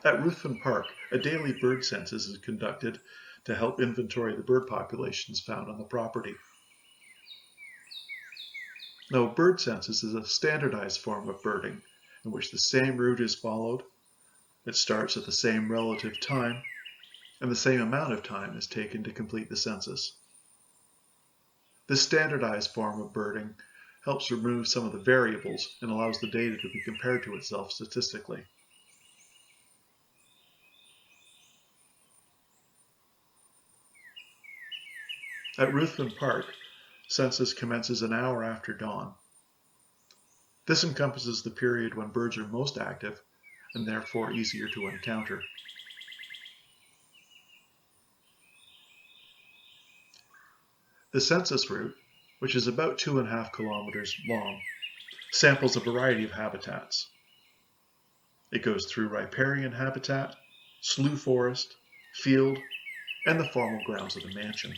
At Ruthven Park, a daily bird census is conducted to help inventory the bird populations found on the property. Now, a bird census is a standardized form of birding in which the same route is followed, it starts at the same relative time, and the same amount of time is taken to complete the census. This standardized form of birding helps remove some of the variables and allows the data to be compared to itself statistically. At Ruthven Park, census commences an hour after dawn. This encompasses the period when birds are most active and therefore easier to encounter. The census route, which is about 2.5 kilometers long, samples a variety of habitats. It goes through riparian habitat, slough forest, field, and the formal grounds of the mansion.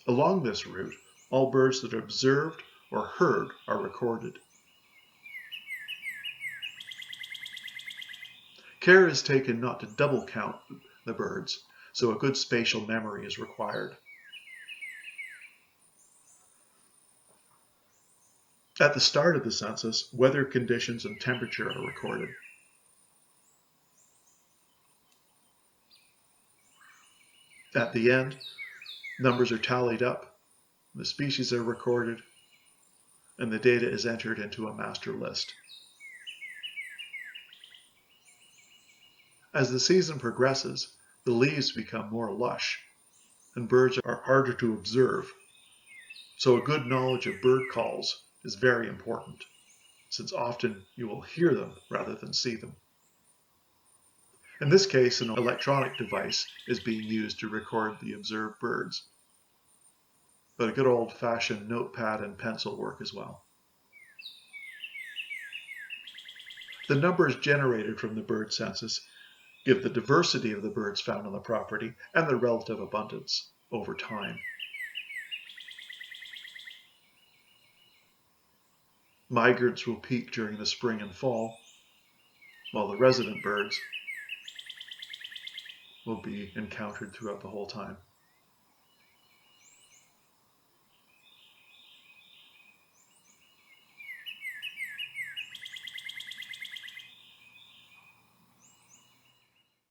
Along this route, all birds that are observed or heard are recorded. Care is taken not to double count the birds, so a good spatial memory is required. At the start of the census, weather conditions and temperature are recorded. At the end, numbers are tallied up, the species are recorded, and the data is entered into a master list. As the season progresses, the leaves become more lush, and birds are harder to observe, so a good knowledge of bird calls is very important, since often you will hear them rather than see them. In this case, an electronic device is being used to record the observed birds, but a good old-fashioned notepad and pencil work as well. The numbers generated from the bird census give the diversity of the birds found on the property and their relative abundance over time. Migrants will peak during the spring and fall, while the resident birds will be encountered throughout the whole time.